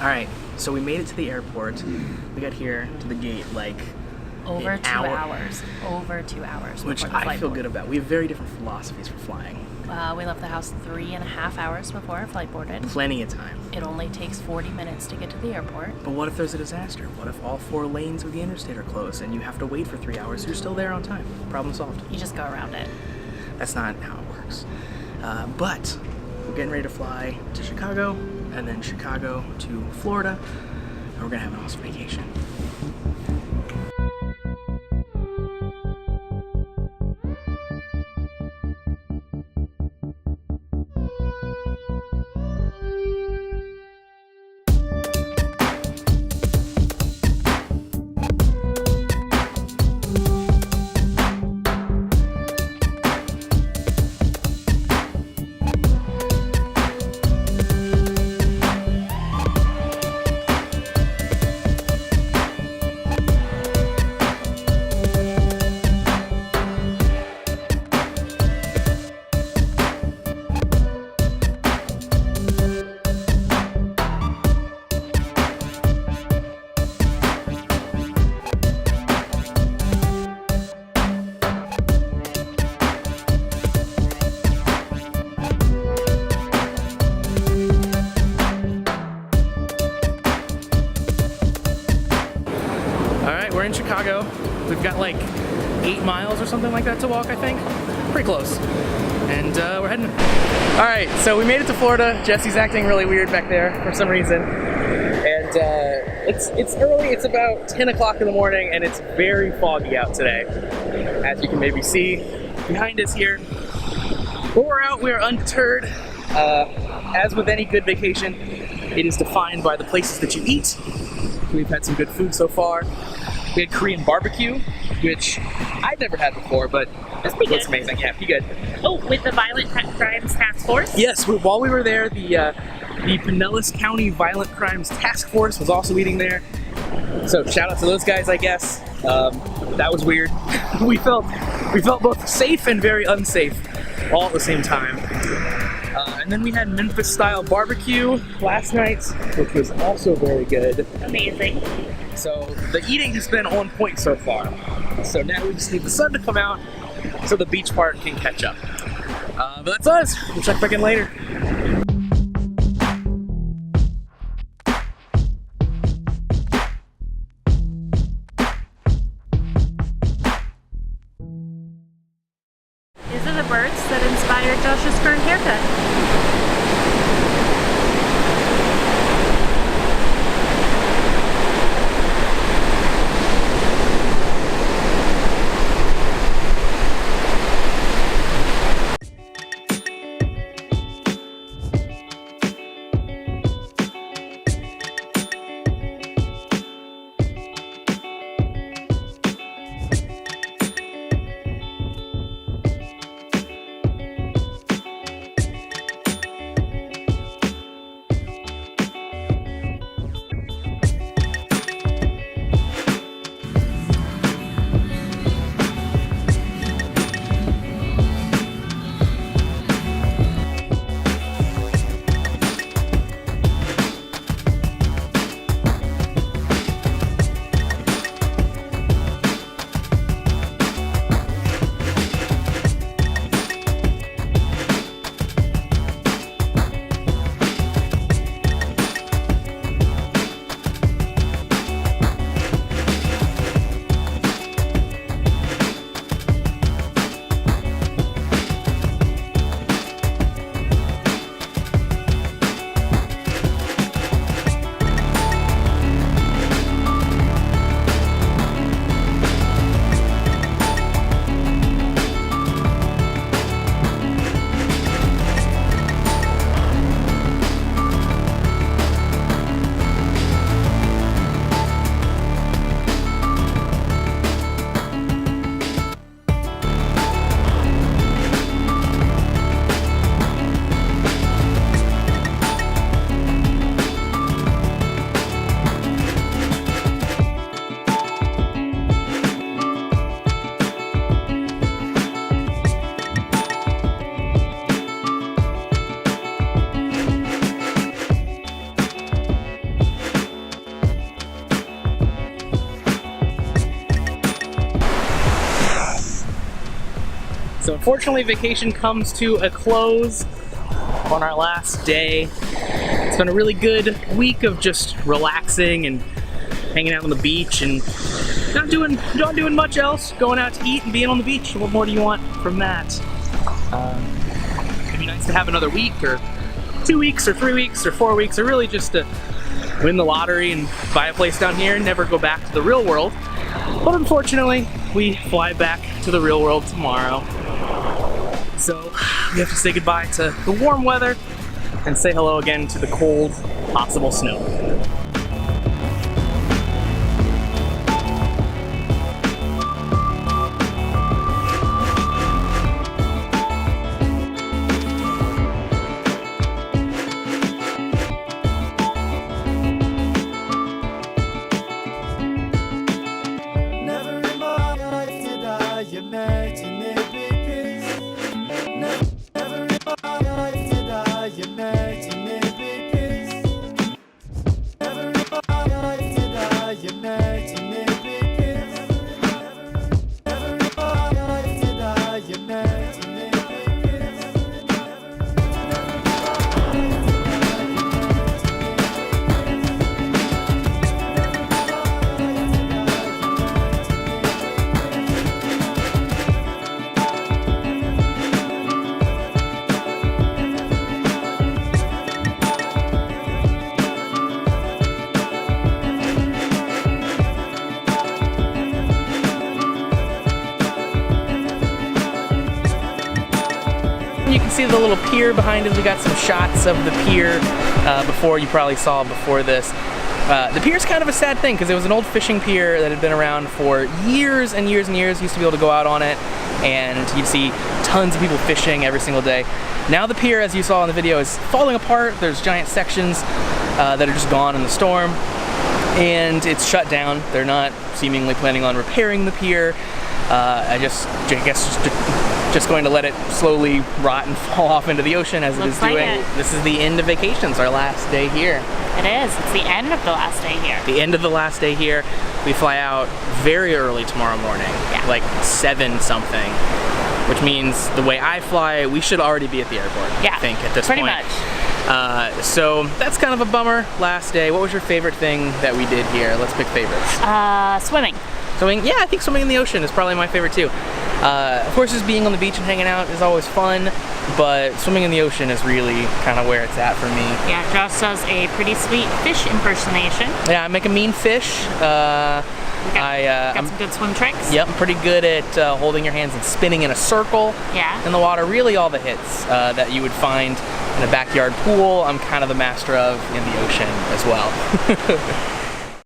All right, so we made it to the airport. We got here to the gate like over 2 hour. hours. Over 2 hours. Which I feel good about. We have very different philosophies for flying. We left the house 3.5 hours before our flight boarded. Plenty of time. It only takes 40 minutes to get to the airport. But what if there's a disaster? What if all 4 lanes of the interstate are closed and you have to wait for 3 hours? You're still there on time. Problem solved. You just go around it. That's not how it works. But we're getting ready to fly to Chicago and then Chicago to Florida. And we're gonna have an awesome vacation. We're in Chicago. We've got like 8 miles or something like that to walk, I think. Pretty close. And we're heading. All right, so we made it to Florida. Jesse's acting really weird back there for some reason. And it's early, it's about 10 o'clock in the morning, and it's very foggy out today. As you can maybe see behind us here. But we're out, we are undeterred. As with any good vacation, it is defined by the places that you eat. We've had some good food so far. We had Korean barbecue, which I'd never had before, but That's pretty looks good. amazing. Yeah, pretty good. Oh, with the Violent Crimes Task Force? Yes, while we were there, the Pinellas County Violent Crimes Task Force was also eating there. So shout out to those guys, I guess. That was weird. we felt both safe and very unsafe all at the same time. And then we had Memphis-style barbecue last night, which was also very good. Amazing. So the eating has been on point so far. So now we just need the sun to come out so the beach part can catch up. But that's us. We'll check back in later. These are the birds that inspired Josh's current haircut. So unfortunately, vacation comes to a close on our last day. It's been a really good week of just relaxing and hanging out on the beach and not doing much else. Going out to eat and being on the beach. What more do you want from that? It'd be nice to have another week or 2 weeks or 3 weeks or 4 weeks, or really just to win the lottery and buy a place down here and never go back to the real world. But unfortunately, we fly back to the real world tomorrow. So we have to say goodbye to the warm weather and say hello again to the cold, possible snow. You can see the little pier behind us. We got some shots of the pier before, you probably saw before this. The pier's kind of a sad thing because it was an old fishing pier that had been around for years and years and years. You used to be able to go out on it and you'd see tons of people fishing every single day. Now the pier, as you saw in the video, is falling apart. There's giant sections that are just gone in the storm and it's shut down. They're not seemingly planning on repairing the pier. I guess just going to let it slowly rot and fall off into the ocean as it is doing. This is the end of vacations, our last day here. It is. It's the end of the last day here. The end of the last day here. We fly out very early tomorrow morning, like 7 something, which means the way I fly, we should already be at the airport, I think, at this point. Pretty much. So that's kind of a bummer. Last day. What was your favorite thing that we did here? Let's pick favorites. Swimming. Swimming? Yeah, I think swimming in the ocean is probably my favorite too. Of course, just being on the beach and hanging out is always fun, but swimming in the ocean is really kind of where it's at for me. Yeah, Josh does a pretty sweet fish impersonation. Yeah, I make a mean fish. Got some good swim tricks. Yep, I'm pretty good at holding your hands and spinning in a circle in the water. Really all the hits that you would find in a backyard pool, I'm kind of the master of in the ocean as well.